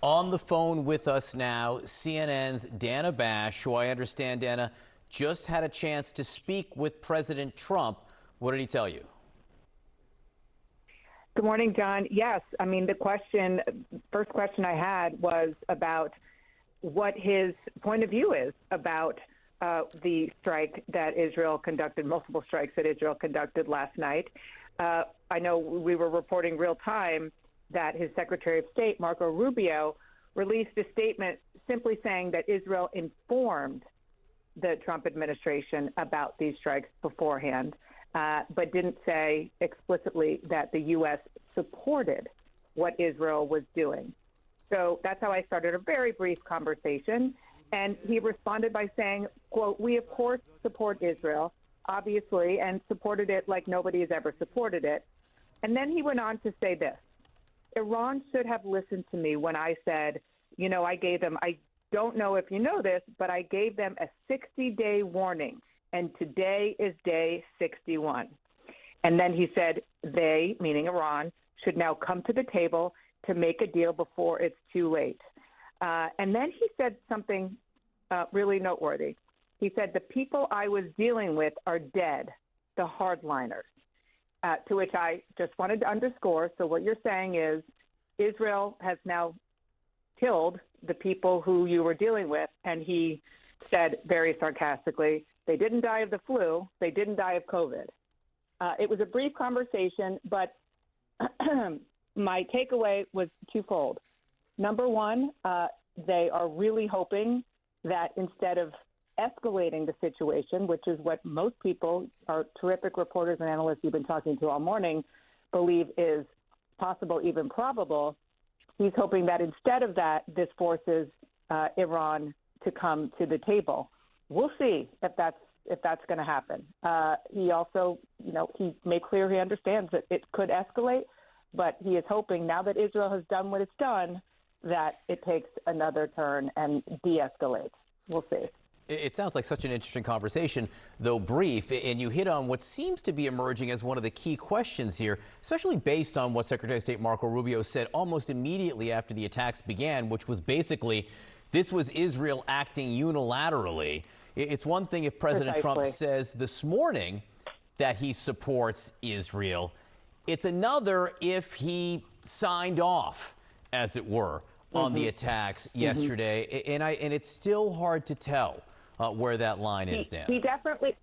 On the phone with us now, CNN's Dana Bash, who I understand, Dana, just had a chance to speak with President Trump. What did he tell you? Good morning, John. Yes, I mean, first question I had was about what his point of view is about the strike that Israel conducted, multiple strikes that Israel conducted last night. I know we were reporting real time that his Secretary of State, Marco Rubio, released a statement simply saying that Israel informed the Trump administration about these strikes beforehand, but didn't say explicitly that the U.S. supported what Israel was doing. So that's how I started a very brief conversation. And he responded by saying, quote, "We, of course, support Israel, obviously, and supported it like nobody has ever supported it." And then he went on to say this: Iran should have listened to me when I said, I gave them, I don't know if you know this, but I gave them a 60-day warning, and today is day 61. And then he said they, meaning Iran, should now come to the table to make a deal before it's too late. And then he said something really noteworthy. He said, "The people I was dealing with are dead, the hardliners." To which I just wanted to underscore. So what you're saying is Israel has now killed the people who you were dealing with. And he said very sarcastically, they didn't die of the flu. They didn't die of COVID. It was a brief conversation, but my takeaway was twofold. Number one, they are really hoping that instead of escalating the situation, which is what most people, our terrific reporters and analysts you've been talking to all morning, believe is possible, even probable, he's hoping that instead of that, this forces Iran to come to the table. We'll see if that's going to happen. He also, he made clear he understands that it could escalate, but he is hoping now that Israel has done what it's done, that it takes another turn and de-escalates. We'll see. It sounds like such an interesting conversation, though brief, and you hit on what seems to be emerging as one of the key questions here, especially based on what Secretary of State Marco Rubio said almost immediately after the attacks began, which was basically this was Israel acting unilaterally. It's one thing if President Trump says this morning that he supports Israel. It's another if he signed off, as it were, on the attacks yesterday. And it's still hard to tell where that line is, Dan. He definitely,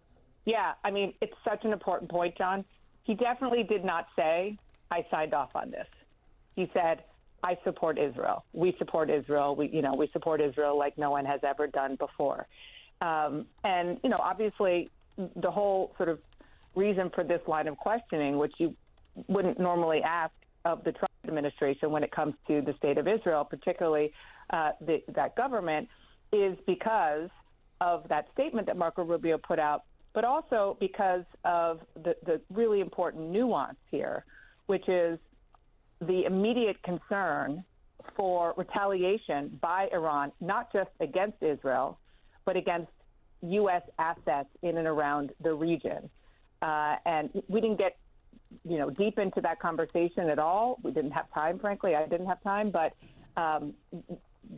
I mean, it's such an important point, John. He definitely did not say, I signed off on this. He said, I support Israel. We support Israel. We support Israel like no one has ever done before. And, obviously, the whole sort of reason for this line of questioning, which you wouldn't normally ask of the Trump administration when it comes to the state of Israel, particularly that government, is because of that statement that Marco Rubio put out, but also because of the really important nuance here, which is the immediate concern for retaliation by Iran, not just against Israel, but against U.S. assets in and around the region. And we didn't get deep into that conversation at all. We didn't have time, frankly. I didn't have time, but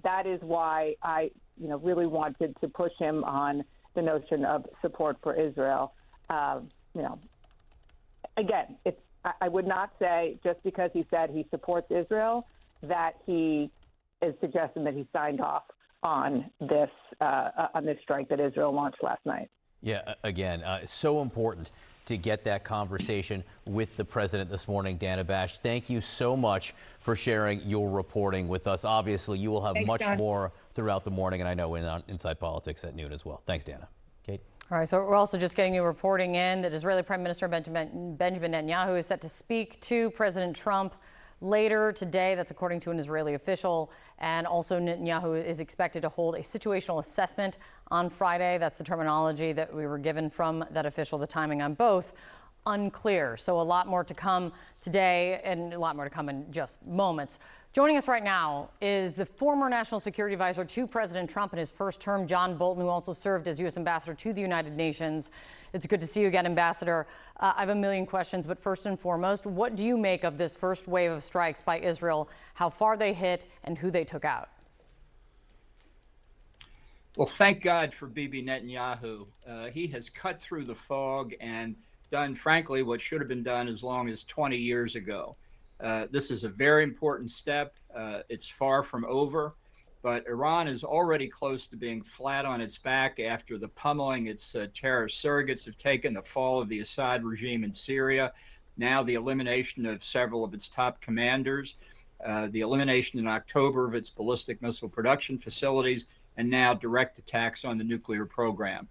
that is why I, really wanted to push him on the notion of support for Israel. Again, I would not say just because he said he supports Israel that he is suggesting that he signed off on this strike that Israel launched last night. Yeah, again, so important to get that conversation with the president this morning. Dana Bash, thank you so much for sharing your reporting with us. Obviously, you will have much more throughout the morning, and I know on Inside Politics at noon as well. Thanks, Dana. Kate? All right, so we're also just getting you reporting in that Israeli Prime Minister Benjamin Netanyahu is set to speak to President Trump later today. That's according to an Israeli official. And also Netanyahu is expected to hold a situational assessment on Friday. That's the terminology that we were given from that official. The timing on both unclear. So a lot more to come today and a lot more to come in just moments. Joining us right now is the former National Security Advisor to President Trump in his first term, John Bolton, who also served as U.S. Ambassador to the United Nations. It's good to see you again, Ambassador. I have a million questions, but first and foremost, what do you make of this first wave of strikes by Israel, how far they hit, and who they took out? Well, thank God for Bibi Netanyahu. He has cut through the fog and done, frankly, what should have been done as long as 20 years ago. This is a very important step. It's far from over, but Iran is already close to being flat on its back after the pummeling its terrorist surrogates have taken, the fall of the Assad regime in Syria, now the elimination of several of its top commanders, the elimination in October of its ballistic missile production facilities, and now direct attacks on the nuclear program.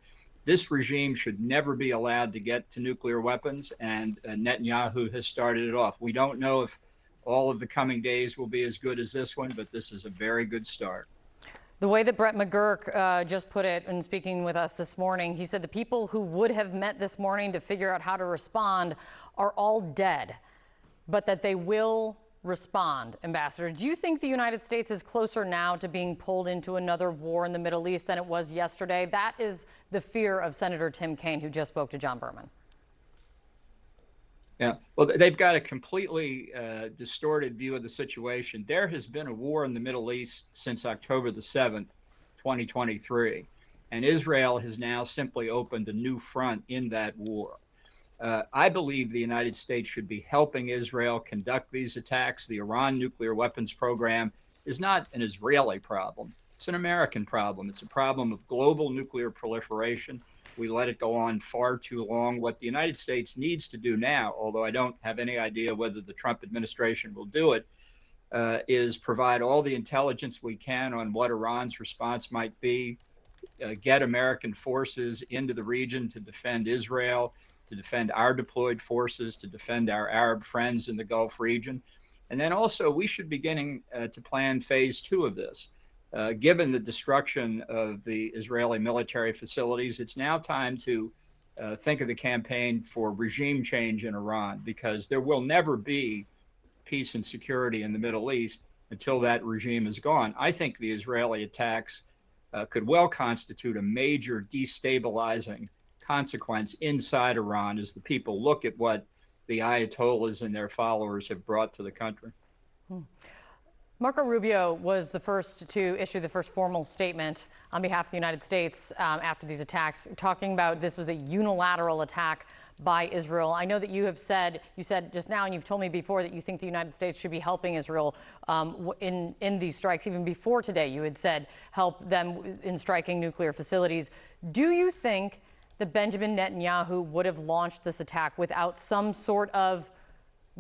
This regime should never be allowed to get to nuclear weapons, and Netanyahu has started it off. We don't know if all of the coming days will be as good as this one, but this is a very good start. The way that Brett McGurk just put it in speaking with us this morning, he said the people who would have met this morning to figure out how to respond are all dead, but that they will respond. Ambassador, do you think the United States is closer now to being pulled into another war in the Middle East than it was yesterday? That is the fear of Senator Tim Kaine, who just spoke to John Berman. Yeah, well, they've got a completely distorted view of the situation. There has been a war in the Middle East since October the 7th, 2023, and Israel has now simply opened a new front in that war. I believe the United States should be helping Israel conduct these attacks. The Iran nuclear weapons program is not an Israeli problem. It's an American problem. It's a problem of global nuclear proliferation. We let it go on far too long. What the United States needs to do now, although I don't have any idea whether the Trump administration will do it, is provide all the intelligence we can on what Iran's response might be, get American forces into the region to defend Israel, to defend our deployed forces, to defend our Arab friends in the Gulf region. And then also we should be beginning to plan phase 2 of this. Given the destruction of the Israeli military facilities, it's now time to think of the campaign for regime change in Iran, because there will never be peace and security in the Middle East until that regime is gone. I think the Israeli attacks could well constitute a major destabilizing consequence inside Iran as the people look at what the Ayatollahs and their followers have brought to the country. Marco Rubio was the first to issue the first formal statement on behalf of the United States after these attacks, talking about this was a unilateral attack by Israel. I know that you said just now, and you've told me before, that you think the United States should be helping Israel in these strikes. Even before today, you had said help them in striking nuclear facilities. Do you think that Benjamin Netanyahu would have launched this attack without some sort of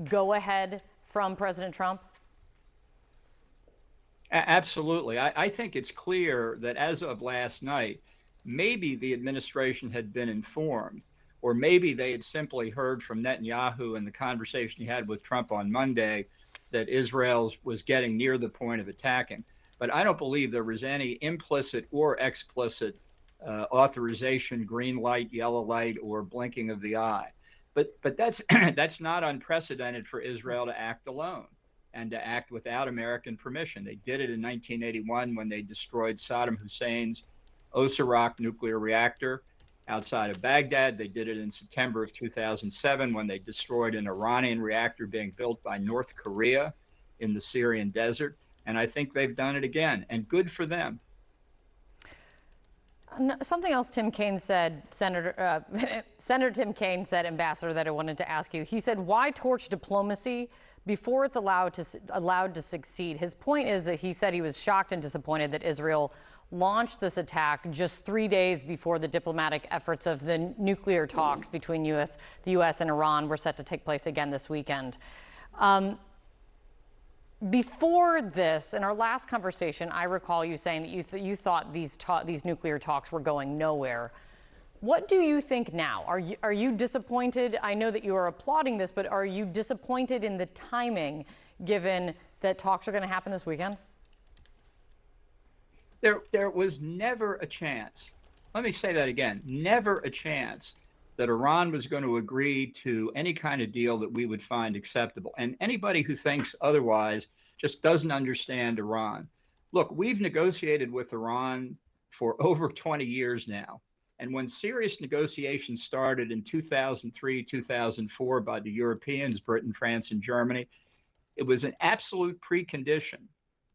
go-ahead from President Trump? Absolutely. I think it's clear that as of last night, maybe the administration had been informed, or maybe they had simply heard from Netanyahu in the conversation he had with Trump on Monday that Israel was getting near the point of attacking. But I don't believe there was any implicit or explicit authorization, green light, yellow light, or blinking of the eye. But that's that's not unprecedented for Israel to act alone and to act without American permission. They did it in 1981 when they destroyed Saddam Hussein's Osirak nuclear reactor outside of Baghdad. They did it in September of 2007 when they destroyed an Iranian reactor being built by North Korea in the Syrian desert. And I think they've done it again, and good for them. Something else Tim Kaine said, Senator Tim Kaine said, Ambassador, that I wanted to ask you. He said, why torch diplomacy before it's allowed to succeed? His point is that he said he was shocked and disappointed that Israel launched this attack just 3 days before the diplomatic efforts of the nuclear talks between the U.S. and Iran were set to take place again this weekend. Before this, in our last conversation, I recall you saying that you thought these nuclear talks were going nowhere. What do you think now? Are you disappointed? I know that you are applauding this, but are you disappointed in the timing, given that talks are going to happen this weekend? There was never a chance. Let me say that again. Never a chance that Iran was going to agree to any kind of deal that we would find acceptable. And anybody who thinks otherwise just doesn't understand Iran. Look, we've negotiated with Iran for over 20 years now. And when serious negotiations started in 2003, 2004 by the Europeans, Britain, France, and Germany, it was an absolute precondition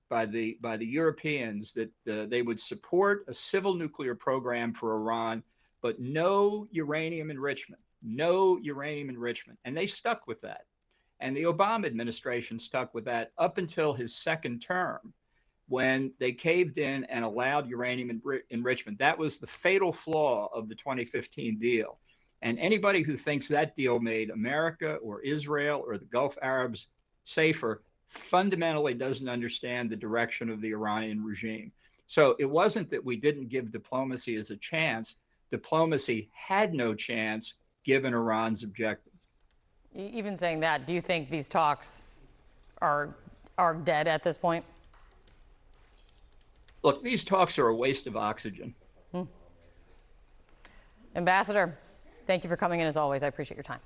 by the Europeans that they would support a civil nuclear program for Iran, but no uranium enrichment, no uranium enrichment. And they stuck with that. And the Obama administration stuck with that up until his second term, when they caved in and allowed uranium enrichment. That was the fatal flaw of the 2015 deal. And anybody who thinks that deal made America or Israel or the Gulf Arabs safer fundamentally doesn't understand the direction of the Iranian regime. So it wasn't that we didn't give diplomacy as a chance. Diplomacy had no chance given Iran's objectives. Even saying that, do you think these talks are dead at this point? Look, these talks are a waste of oxygen. Ambassador, thank you for coming in as always. I appreciate your time.